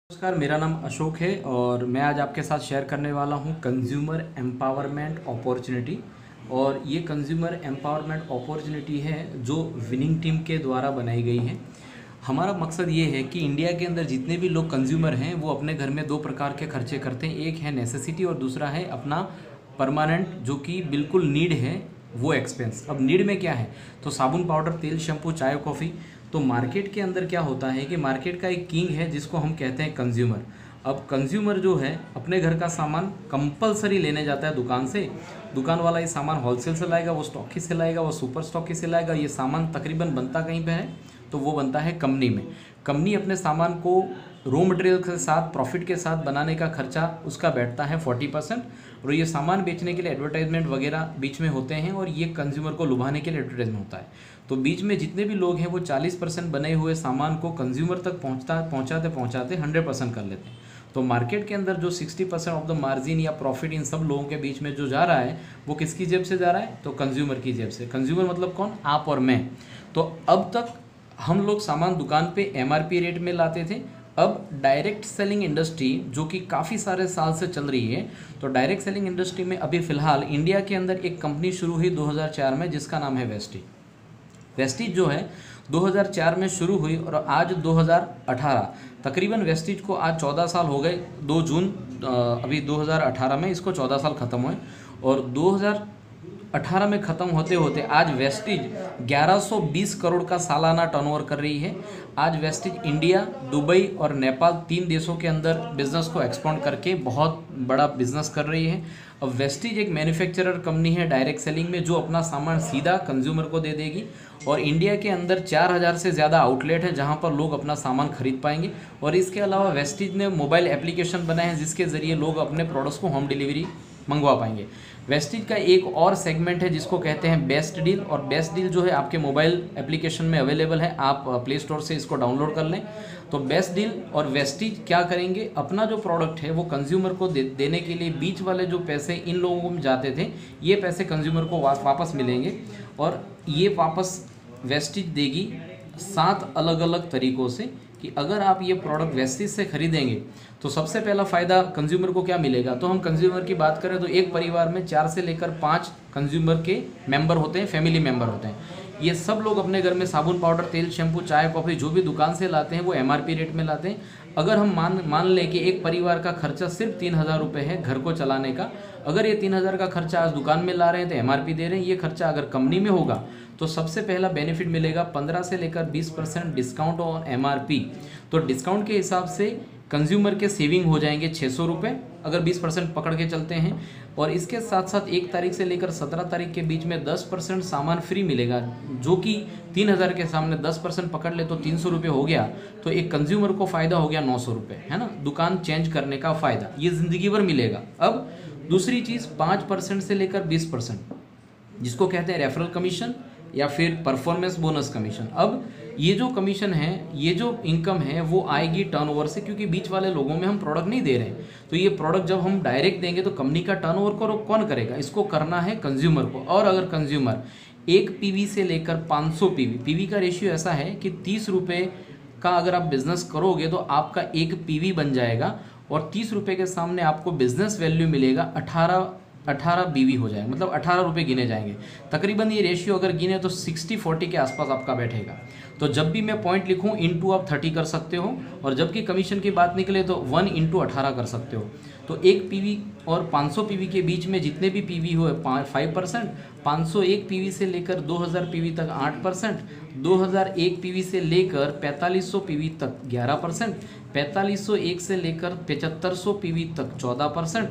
नमस्कार, मेरा नाम अशोक है और मैं आज आपके साथ शेयर करने वाला हूं कंज्यूमर एम्पावरमेंट अपॉर्चुनिटी। और ये कंज्यूमर एम्पावरमेंट अपॉर्चुनिटी है जो विनिंग टीम के द्वारा बनाई गई है। हमारा मकसद ये है कि इंडिया के अंदर जितने भी लोग कंज्यूमर हैं वो अपने घर में दो प्रकार के खर्चे करते हैं। एक है नेसेसिटी और दूसरा है अपना परमानेंट, जो कि बिल्कुल नीड है, वो एक्सपेंस। अब नीड में क्या है, तो साबुन, पाउडर, तेल, शैम्पू, चाय, कॉफ़ी। तो मार्केट के अंदर क्या होता है कि मार्केट का एक किंग है जिसको हम कहते हैं कंज्यूमर। अब कंज्यूमर जो है अपने घर का सामान कंपलसरी लेने जाता है दुकान से। दुकान वाला ये सामान होलसेल से लाएगा, वो स्टॉकी से लाएगा, वो सुपर स्टॉकी से लाएगा। ये सामान तकरीबन बनता कहीं पे है, तो वो बनता है कंपनी में। कंपनी अपने सामान को रॉ मटेरियल के साथ प्रॉफिट के साथ बनाने का खर्चा उसका बैठता है 40%। और ये सामान बेचने के लिए एडवर्टाइजमेंट वगैरह बीच में होते हैं और ये कंज्यूमर को लुभाने के लिए एडवर्टाइजमेंट होता है। तो बीच में जितने भी लोग हैं वो 40% बने हुए सामान को कंज्यूमर तक पहुंचाते 100% कर लेते हैं। तो मार्केट के अंदर जो 60% ऑफ द मार्जिन या प्रॉफिट इन सब लोगों के बीच में जो जा रहा है वो किसकी जेब से जा रहा है, तो कंज्यूमर की जेब से। कंज्यूमर मतलब कौन, आप और मैं। तो अब तक हम लोग सामान दुकान पे MRP रेट में लाते थे। अब डायरेक्ट सेलिंग इंडस्ट्री जो कि काफ़ी सारे साल से चल रही है, तो डायरेक्ट सेलिंग इंडस्ट्री में अभी फ़िलहाल इंडिया के अंदर एक कंपनी शुरू हुई 2004 में जिसका नाम है वेस्टीज। वेस्टीज जो है 2004 में शुरू हुई और आज 2018, तकरीबन वेस्टीज को आज 14 साल हो गए। 2 जून अभी 2018 में इसको 14 साल ख़त्म हुए और 2018 में ख़त्म होते होते आज वेस्टीज 1120 करोड़ का सालाना टर्नओवर कर रही है। आज वेस्टीज इंडिया, दुबई और नेपाल 3 देशों के अंदर बिजनेस को एक्सपांड करके बहुत बड़ा बिजनेस कर रही है। अब वेस्टीज एक मैन्युफैक्चरर कंपनी है डायरेक्ट सेलिंग में, जो अपना सामान सीधा कंज्यूमर को दे देगी। और इंडिया के अंदर 4000 से ज़्यादा आउटलेट है जहां पर लोग अपना सामान खरीद पाएंगे। और इसके अलावा वेस्टीज ने मोबाइल एप्लीकेशन बनाए हैं जिसके ज़रिए लोग अपने प्रोडक्ट्स को होम डिलीवरी मंगवा पाएंगे। वेस्टीज का एक और सेगमेंट है जिसको कहते हैं बेस्ट डील। और बेस्ट डील जो है आपके मोबाइल एप्लीकेशन में अवेलेबल है, आप प्ले स्टोर से इसको डाउनलोड कर लें। तो बेस्ट डील और वेस्टीज क्या करेंगे, अपना जो प्रोडक्ट है वो कंज्यूमर को देने के लिए बीच वाले जो पैसे इन लोगों को जाते थे, ये पैसे कंज्यूमर को वापस मिलेंगे। और ये वापस वेस्टीज देगी 7 अलग अलग तरीक़ों से कि अगर आप ये प्रोडक्ट वेस्टीज से खरीदेंगे तो सबसे पहला फ़ायदा कंज्यूमर को क्या मिलेगा। तो हम कंज्यूमर की बात करें तो एक परिवार में 4 से लेकर 5 कंज्यूमर के मेंबर होते हैं, फैमिली मेंबर होते हैं। ये सब लोग अपने घर में साबुन, पाउडर, तेल, शैम्पू, चाय, कॉफ़ी जो भी दुकान से लाते हैं वो MRP रेट में लाते हैं। अगर हम मान लें कि एक परिवार का खर्चा सिर्फ 3000 रुपये है घर को चलाने का, अगर ये 3000 का खर्चा आज दुकान में ला रहे हैं तो MRP दे रहे हैं। ये खर्चा अगर कंपनी में होगा तो सबसे पहला बेनिफिट मिलेगा 15 से लेकर 20% डिस्काउंट ऑन MRP। तो डिस्काउंट के हिसाब से कंज्यूमर के सेविंग हो जाएंगे 600 रुपये अगर 20% पकड़ के चलते हैं। और इसके साथ साथ 1 तारीख से लेकर 17 तारीख के बीच में 10% सामान फ्री मिलेगा, जो कि 3000 के सामने 10% पकड़ ले तो 300 रुपये हो गया। तो एक कंज्यूमर को फ़ायदा हो गया 900 रुपये, है ना। दुकान चेंज करने का फ़ायदा ये ज़िंदगी भर मिलेगा। अब दूसरी चीज़ 5% से लेकर 20%, जिसको कहते हैं रेफरल कमीशन या फिर परफॉर्मेंस बोनस कमीशन। अब ये जो कमीशन है, ये जो इनकम है वो आएगी टर्नओवर से, क्योंकि बीच वाले लोगों में हम प्रोडक्ट नहीं दे रहे हैं। तो ये प्रोडक्ट जब हम डायरेक्ट देंगे तो कंपनी का टर्नओवर को कौन करेगा, इसको करना है कंज्यूमर को। और अगर कंज्यूमर 1 PV से लेकर 500 PV का रेशियो ऐसा है कि 30 रुपये का अगर आप बिजनेस करोगे तो आपका 1 PV बन जाएगा और 30 रुपये के सामने आपको बिजनेस वैल्यू मिलेगा 18 BV हो जाएगा, मतलब 18 रुपये गिने जाएंगे। तकरीबन ये रेशियो अगर गिने तो 60-40 के आसपास आपका बैठेगा। तो जब भी मैं पॉइंट लिखूं इनटू आप 30 कर सकते हो, और जबकि कमीशन की बात निकले तो 1 × 18 कर सकते हो। तो 1 PV और 500 PV के बीच में जितने भी PV हुए 5%, 501 PV से लेकर 2000 PV तक 8%, 2001 PV से लेकर 4500 PV तक 11%, 4501 से लेकर 7500 PV तक 14%,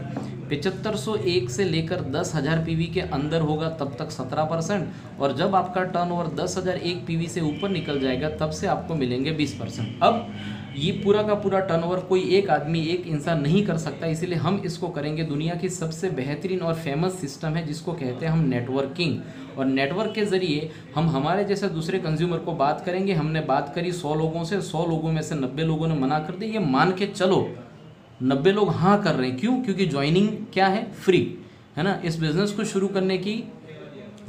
7501 से लेकर 10,000 PV के अंदर होगा तब तक 17%, और जब आपका टर्नओवर 10,001 PV से ऊपर निकल जाएगा तब से आपको मिलेंगे 20%। अब ये पूरा का पूरा टर्नओवर कोई एक आदमी, एक इंसान नहीं कर सकता, इसीलिए हम इसको करेंगे। दुनिया की सबसे बेहतरीन और फेमस सिस्टम है जिसको कहते हैं हम नेटवर्किंग। और नेटवर्क के ज़रिए हम हमारे जैसे दूसरे कंज्यूमर को बात करेंगे। हमने बात करी 100 लोगों से, 100 लोगों में से 90 लोगों ने मना कर दिया। ये मान के चलो 90 लोग हाँ कर रहे हैं। क्यों? क्योंकि ज्वाइनिंग क्या है, फ्री है ना। इस बिज़नेस को शुरू करने की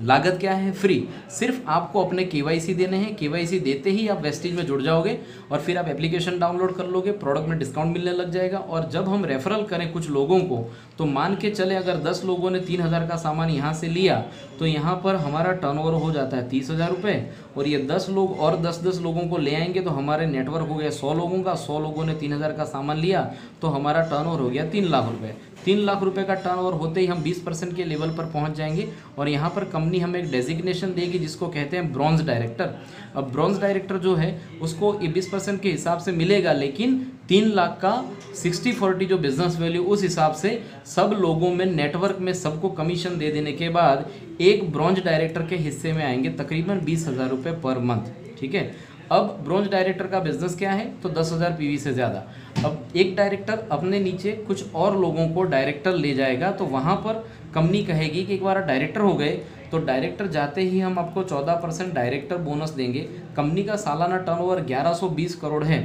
लागत क्या है? फ्री। सिर्फ आपको अपने केवाईसी देने हैं, केवाईसी देते ही आप वेस्टिज में जुड़ जाओगे और फिर आप एप्लीकेशन डाउनलोड कर लोगे, प्रोडक्ट में डिस्काउंट मिलने लग जाएगा। और जब हम रेफरल करें कुछ लोगों को, तो मान के चले अगर 10 लोगों ने 3000 का सामान यहाँ से लिया तो यहाँ पर हमारा टर्नओवर हो जाता है 30,000 रुपये। और ये 10 लोग और 10-10 लोगों को ले आएंगे तो हमारे नेटवर्क हो गया 100 लोगों का, 100 लोगों ने 3000 का सामान लिया तो हमारा टर्नओवर हो गया 3 लाख रुपये। 3 लाख रुपए का टर्नओवर होते ही हम 20% के लेवल पर पहुंच जाएंगे और यहाँ पर कंपनी हमें एक डेजिग्नेशन देगी जिसको कहते हैं ब्रॉन्ज डायरेक्टर। अब ब्रॉन्ज डायरेक्टर जो है उसको ये 20% के हिसाब से मिलेगा, लेकिन 3 लाख का 60-40 जो बिजनेस वैल्यू, उस हिसाब से सब लोगों में नेटवर्क में सबको कमीशन दे देने के बाद एक ब्रॉन्ज डायरेक्टर के हिस्से में आएंगे तकरीबन 20,000 रुपये पर मंथ। ठीक है। अब ब्रॉन्ज डायरेक्टर का बिजनेस क्या है? तो 10,000 पीवी से ज़्यादा। अब एक डायरेक्टर अपने नीचे कुछ और लोगों को डायरेक्टर ले जाएगा तो वहाँ पर कंपनी कहेगी कि एक बार डायरेक्टर हो गए तो डायरेक्टर जाते ही हम आपको 14% डायरेक्टर बोनस देंगे। कंपनी का सालाना टर्नओवर 1120 करोड़ है,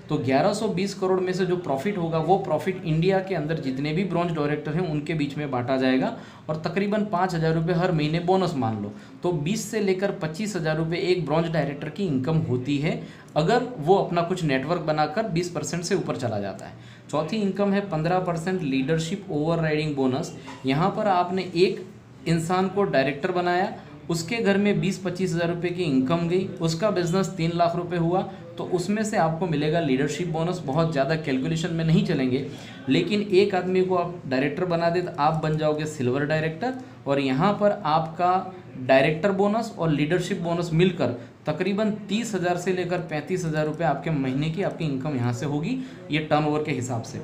तो 1120 करोड़ में से जो प्रॉफिट होगा वो प्रॉफिट इंडिया के अंदर जितने भी ब्रॉन्ज डायरेक्टर हैं उनके बीच में बांटा जाएगा और तकरीबन 5,000 रुपये हर महीने बोनस मान लो, तो 20 से लेकर 25,000 रुपये एक ब्रॉन्ज डायरेक्टर की इनकम होती है अगर वो अपना कुछ नेटवर्क बनाकर 20% से ऊपर चला जाता है। चौथी इनकम है 15% लीडरशिप ओवर राइडिंग बोनस। यहाँ पर आपने एक इंसान को डायरेक्टर बनाया, उसके घर में 20-25 हज़ार रुपये की इनकम गई, उसका बिजनेस 3 लाख रुपए हुआ, तो उसमें से आपको मिलेगा लीडरशिप बोनस। बहुत ज़्यादा कैलकुलेशन में नहीं चलेंगे, लेकिन एक आदमी को आप डायरेक्टर बना दे तो आप बन जाओगे सिल्वर डायरेक्टर और यहाँ पर आपका डायरेक्टर बोनस और लीडरशिप बोनस मिलकर तकरीबन 30,000 से लेकर 35,000 रुपये आपके महीने की आपकी इनकम यहाँ से होगी, ये टर्नओवर के हिसाब से।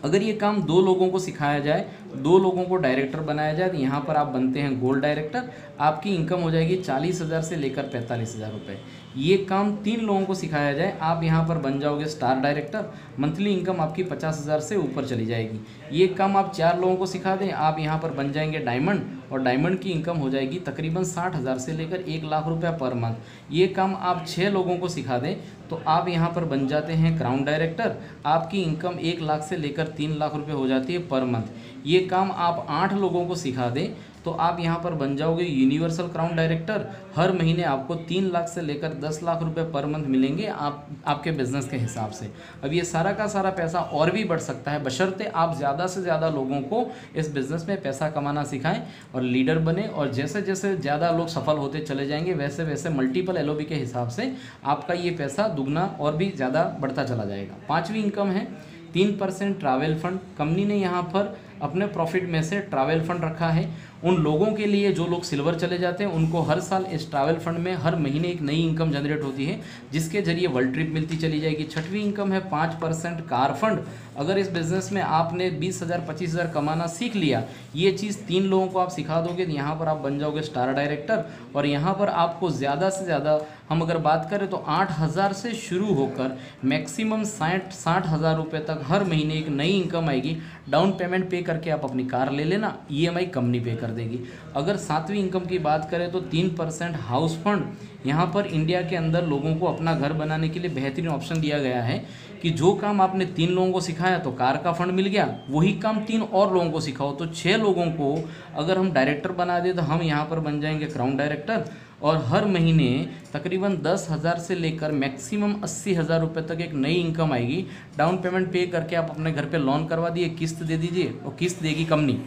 अगर ये काम 2 लोगों को सिखाया जाए, 2 लोगों को डायरेक्टर बनाया जाए तो यहाँ पर आप बनते हैं गोल्ड डायरेक्टर, आपकी इनकम हो जाएगी 40,000 से लेकर 45,000 रुपये। ये काम 3 लोगों को सिखाया जाए, आप यहाँ पर बन जाओगे स्टार डायरेक्टर, मंथली इनकम आपकी 50,000 से ऊपर चली जाएगी। ये काम आप 4 लोगों को सिखा दें, आप यहाँ पर बन जाएंगे डायमंड और डायमंड की इनकम हो जाएगी तकरीबन 60,000 से लेकर 1 लाख रुपया पर मंथ। ये काम आप 6 लोगों को सिखा दें तो आप यहाँ पर बन जाते हैं क्राउन डायरेक्टर, आपकी इनकम 1 लाख से लेकर 3 लाख रुपये हो जाती है पर मंथ। ये काम आप 8 लोगों को सिखा दें तो आप यहाँ पर बन जाओगे यूनिवर्सल क्राउन डायरेक्टर, हर महीने आपको 3 लाख से लेकर 10 लाख रुपए पर मंथ मिलेंगे आपके बिजनेस के हिसाब से। अब ये सारा का सारा पैसा और भी बढ़ सकता है बशर्ते आप ज़्यादा से ज़्यादा लोगों को इस बिज़नेस में पैसा कमाना सिखाएं और लीडर बने, और जैसे जैसे ज़्यादा लोग सफल होते चले जाएंगे वैसे वैसे मल्टीपल LOB के हिसाब से आपका ये पैसा दुगना और भी ज़्यादा बढ़ता चला जाएगा। 5वीं इनकम है 3% ट्रैवल फंड। कंपनी ने यहाँ पर अपने प्रॉफिट में से ट्रैवल फंड रखा है उन लोगों के लिए जो लोग सिल्वर चले जाते हैं, उनको हर साल इस ट्रैवल फंड में हर महीने एक नई इनकम जनरेट होती है जिसके जरिए वर्ल्ड ट्रिप मिलती चली जाएगी। 6वीं इनकम है 5% कार फंड। अगर इस बिज़नेस में आपने 20,000 25,000 कमाना सीख लिया, ये चीज़ 3 लोगों को आप सिखा दोगे तो यहाँ पर आप बन जाओगे स्टार डायरेक्टर और यहाँ पर आपको ज़्यादा से ज़्यादा हम अगर बात करें तो 8,000 से शुरू होकर मैक्सिमम 60,000 रुपये तक हर महीने एक नई इनकम आएगी। डाउन पेमेंट पे करके आप अपनी कार ले लेना, EMI कंपनी पे कर देगी। अगर 7वीं इनकम की बात करें तो 3% हाउस फंड। यहाँ पर इंडिया के अंदर लोगों को अपना घर बनाने के लिए बेहतरीन ऑप्शन दिया गया है कि जो काम आपने 3 लोगों को सिखाया तो कार का फंड मिल गया, वही काम 3 और लोगों को सिखाओ तो 6 लोगों को अगर हम डायरेक्टर बना दें तो हम यहाँ पर बन जाएंगे क्राउन डायरेक्टर और हर महीने तकरीबन 10,000 से लेकर मैक्सिमम 80,000 रुपये तक एक नई इनकम आएगी। डाउन पेमेंट पे करके आप अपने घर पे लोन करवा दिए, किस्त दे दीजिए और किस्त देगी कंपनी।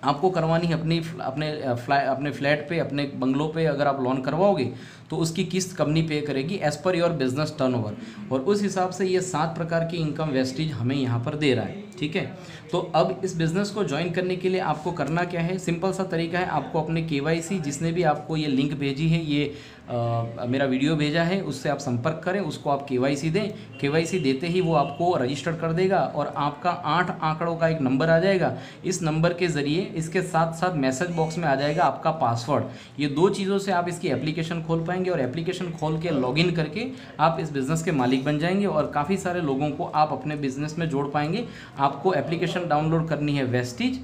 आपको करवानी है अपने फ्लैट पे, अपने बंगलों पे अगर आप लोन करवाओगे तो उसकी किस्त कंपनी पे करेगी as per your business turnover, और उस हिसाब से ये 7 प्रकार की इनकम वेस्टेज हमें यहाँ पर दे रहा है। ठीक है, तो अब इस बिज़नेस को ज्वाइन करने के लिए आपको करना क्या है, सिंपल सा तरीका है। आपको अपने KYC, जिसने भी आपको ये लिंक भेजी है, ये मेरा वीडियो भेजा है, उससे आप संपर्क करें, उसको आप KYC दें। KYC देते ही वो आपको रजिस्टर कर देगा और आपका 8 आंकड़ों का एक नंबर आ जाएगा। इस नंबर के ज़रिए इसके साथ साथ मैसेज बॉक्स में आ जाएगा आपका पासवर्ड। ये 2 चीज़ों से आप इसकी एप्लीकेशन खोल पाएंगे और एप्लीकेशन खोल के लॉगिन करके आप इस बिज़नेस के मालिक बन जाएंगे और काफ़ी सारे लोगों को आप अपने बिज़नेस में जोड़ पाएंगे। आपको एप्लीकेशन डाउनलोड करनी है वेस्टिज,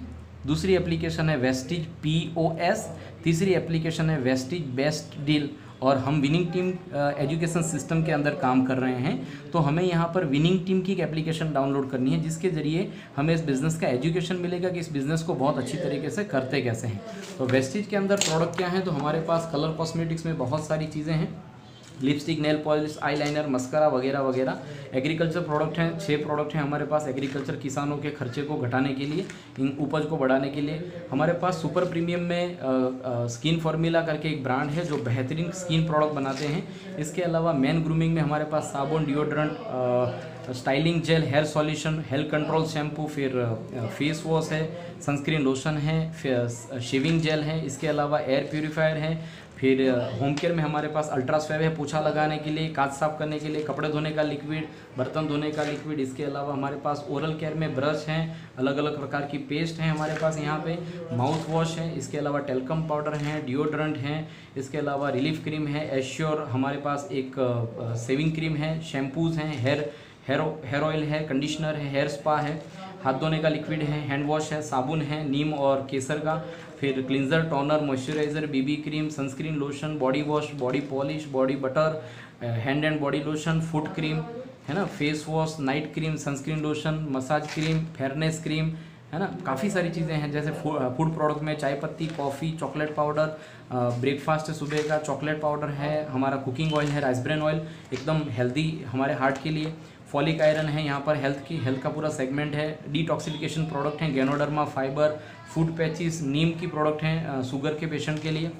दूसरी एप्लीकेशन है वेस्टिज POS, तीसरी एप्लीकेशन है वेस्टिज बेस्ट डील और हम विनिंग टीम एजुकेशन सिस्टम के अंदर काम कर रहे हैं। तो हमें यहाँ पर विनिंग टीम की एक एप्लीकेशन डाउनलोड करनी है, जिसके ज़रिए हमें इस बिज़नेस का एजुकेशन मिलेगा कि इस बिज़नेस को बहुत अच्छी तरीके से करते कैसे हैं। तो वेस्टीज के अंदर प्रोडक्ट क्या हैं, तो हमारे पास कलर कॉस्मेटिक्स में बहुत सारी चीज़ें हैं, lipstick, nail polish, eyeliner, mascara वगैरह वगैरह। एग्रीकल्चर प्रोडक्ट हैं, 6 प्रोडक्ट हैं हमारे पास एग्रीकल्चर किसानों के खर्चे को घटाने के लिए, इन उपज को बढ़ाने के लिए। हमारे पास सुपर प्रीमियम में स्किन फार्मूला करके एक ब्रांड है जो बेहतरीन स्किन प्रोडक्ट बनाते हैं। इसके अलावा मैन ग्रूमिंग में हमारे पास साबुन, deodorant, styling gel, hair solution, hair control shampoo, फिर फेस वॉश है, सनस्क्रीन लोशन है, फिर शेविंग जेल है, इसके अलावा एयर प्यूरीफायर है। फिर होम केयर में हमारे पास अल्ट्रास्वेब है पोछा लगाने के लिए, कांच साफ करने के लिए, कपड़े धोने का लिक्विड, बर्तन धोने का लिक्विड। इसके अलावा हमारे पास ओरल केयर में ब्रश हैं, अलग अलग प्रकार की पेस्ट हैं हमारे पास यहाँ पे, माउथ वॉश है, इसके अलावा टेल्कम पाउडर हैं, डिओड्रेंट हैं, इसके अलावा रिलीफ क्रीम है, एश्योर हमारे पास एक सेविंग क्रीम है, शैम्पूज़ हैं, हेयर ऑयल है, कंडीशनर है, हेयर स्पा है, हाथ धोने का लिक्विड है, हैंड वॉश है, साबुन है नीम और केसर का, फिर cleanser, toner, moisturiser, BB cream, sunscreen lotion, body wash, body polish, body butter, hand and body lotion, foot cream है ना, face wash, night cream, sunscreen lotion, massage cream, fairness cream है ना, काफ़ी सारी चीज़ें हैं। जैसे फूड प्रोडक्ट में चाय पत्ती, कॉफ़ी, चॉकलेट पाउडर, ब्रेकफास्ट है सुबह का, चॉकलेट पाउडर है, हमारा कुकिंग ऑयल है, राइस ब्रेन ऑयल, एकदम हेल्दी हमारे हार्ट के लिए। फॉलिक आयरन है यहाँ पर, हेल्थ का पूरा सेगमेंट है। डिटॉक्सिफिकेशन प्रोडक्ट हैं, गैनोडर्मा, फाइबर, फूड पैचिस, नीम की प्रोडक्ट हैं शुगर के पेशेंट के लिए।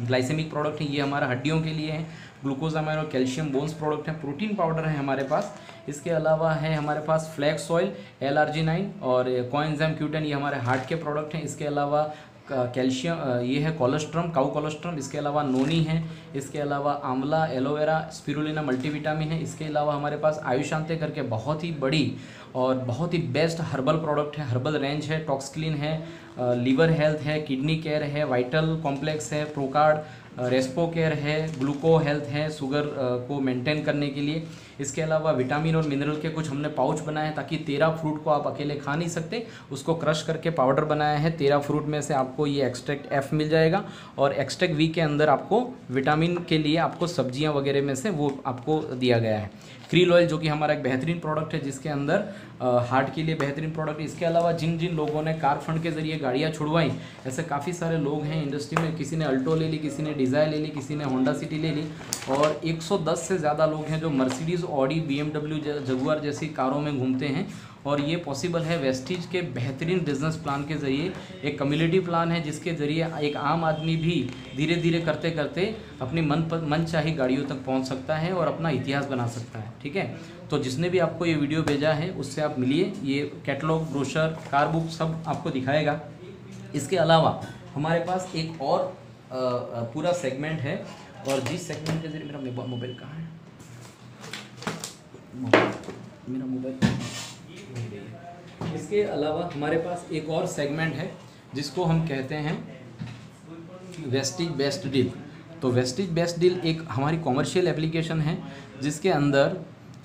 ग्लाइसेमिक प्रोडक्ट है, ये हमारा हड्डियों के लिए है। ग्लूकोजामाइन और कैल्शियम बोन्स प्रोडक्ट हैं। प्रोटीन पाउडर है हमारे पास। इसके अलावा है हमारे पास फ्लैक्स ऑयल, LRG9 और कोएंजाइम Q10, ये हमारे हार्ट के प्रोडक्ट हैं। इसके अलावा कैल्शियम, ये है कोलेस्ट्रम, काउ कोलेस्ट्रम। इसके अलावा नोनी है, इसके अलावा आंवला, एलोवेरा, स्पिरुलिना मल्टीविटामिन है। इसके अलावा हमारे पास आयुशांते करके बहुत ही बड़ी और बहुत ही बेस्ट हर्बल प्रोडक्ट है, हर्बल रेंज है। टॉक्सक्लीन है, लीवर हेल्थ है, किडनी केयर है, वाइटल कॉम्प्लेक्स है, प्रोकार्ड, रेस्पो केयर है, ग्लूको हेल्थ है शुगर को मेंटेन करने के लिए। इसके अलावा विटामिन और मिनरल के कुछ हमने पाउच बनाए हैं, ताकि 13 फ्रूट को आप अकेले खा नहीं सकते, उसको क्रश करके पाउडर बनाया है। 13 फ्रूट में से आपको ये एक्सट्रैक्ट F मिल जाएगा, और एक्सट्रैक्ट V के अंदर आपको विटामिन के लिए आपको सब्जियां वगैरह में से वो आपको दिया गया है। क्रील ऑयल जो कि हमारा एक बेहतरीन प्रोडक्ट है, जिसके अंदर हार्ट के लिए बेहतरीन प्रोडक्ट। इसके अलावा जिन जिन लोगों ने कार फंड के जरिए गाड़ियाँ छुड़वाई, ऐसे काफ़ी सारे लोग हैं इंडस्ट्री में। किसी ने अल्टो ले ली, किसी ने डिज़ायर ले ली, किसी ने होंडा सिटी ले ली, और 110 से ज़्यादा लोग हैं जो मर्सिडीज़, ऑडी, BMW, जगुआर जैसी कारों में घूमते हैं। और ये पॉसिबल है वेस्टीज के बेहतरीन बिजनेस प्लान के ज़रिए। एक कम्युनिटी प्लान है जिसके ज़रिए एक आम आदमी भी धीरे धीरे करते करते अपनी मनचाही गाड़ियों तक पहुंच सकता है और अपना इतिहास बना सकता है। ठीक है, तो जिसने भी आपको ये वीडियो भेजा है उससे आप मिलिए, ये कैटलॉग, ब्रोशर, कार बुक सब आपको दिखाएगा। इसके अलावा हमारे पास एक और पूरा सेगमेंट है, और जिस सेगमेंट के जरिए मेरा मोबाइल कहाँ है, मेरा मोबाइल इसके अलावा हमारे पास एक और सेगमेंट है जिसको हम कहते हैं वेस्टीज बेस्ट डील। तो वेस्टीज बेस्ट डील एक हमारी कॉमर्शियल एप्लीकेशन है, जिसके अंदर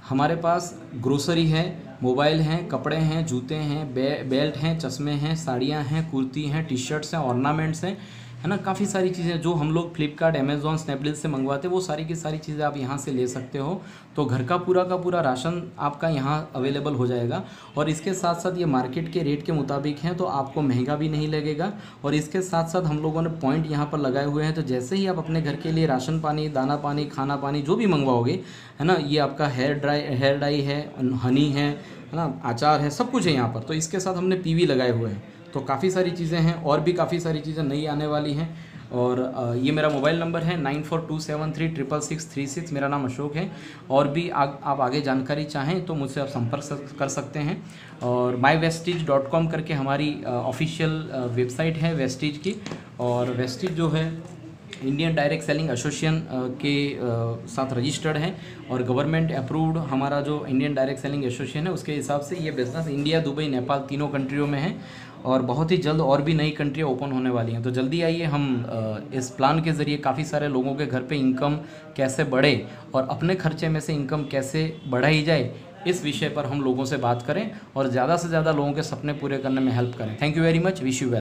हमारे पास ग्रोसरी है, मोबाइल हैं, कपड़े हैं, जूते हैं, बेल्ट हैं, चश्मे हैं, साड़ियाँ हैं, कुर्ती हैं, टी शर्ट्स हैं, ऑर्नामेंट्स हैं, है ना। काफ़ी सारी चीज़ें जो हम लोग फ्लिपकार्ट, अमेज़ॉन, स्नैपडील से मंगवाते हैं, वो सारी की सारी चीज़ें आप यहाँ से ले सकते हो। तो घर का पूरा राशन आपका यहाँ अवेलेबल हो जाएगा, और इसके साथ साथ ये मार्केट के रेट के मुताबिक हैं, तो आपको महंगा भी नहीं लगेगा। और इसके साथ साथ हम लोगों ने पॉइंट यहाँ पर लगाए हुए हैं, तो जैसे ही आप अपने घर के लिए राशन पानी, दाना पानी, खाना पानी जो भी मंगवाओगे, है ना, ये आपका हेयर डाई है, हनी है ना, अचार है, सब कुछ है यहाँ पर। तो इसके साथ हमने PV लगाए हुए हैं। तो काफ़ी सारी चीज़ें हैं, और भी काफ़ी सारी चीज़ें नई आने वाली हैं। और ये मेरा मोबाइल नंबर है 9427366636। मेरा नाम अशोक है। और भी आप आगे जानकारी चाहें तो मुझसे आप संपर्क कर सकते हैं। और mywestige.com करके हमारी ऑफिशियल वेबसाइट है वेस्टीज की। और वेस्टीज जो है इंडियन डायरेक्ट सेलिंग एसोसिएशन के साथ रजिस्टर्ड है, और गवर्नमेंट अप्रूव्ड हमारा जो इंडियन डायरेक्ट सेलिंग एसोसिएशन है, उसके हिसाब से ये बिज़नेस इंडिया, दुबई, नेपाल तीनों कंट्रियों में है। और बहुत ही जल्द और भी नई कंट्रियाँ ओपन होने वाली हैं। तो जल्दी आइए, हम इस प्लान के ज़रिए काफ़ी सारे लोगों के घर पे इनकम कैसे बढ़े और अपने खर्चे में से इनकम कैसे बढ़ाई जाए, इस विषय पर हम लोगों से बात करें और ज़्यादा से ज़्यादा लोगों के सपने पूरे करने में हेल्प करें। Thank you very much, wish you well.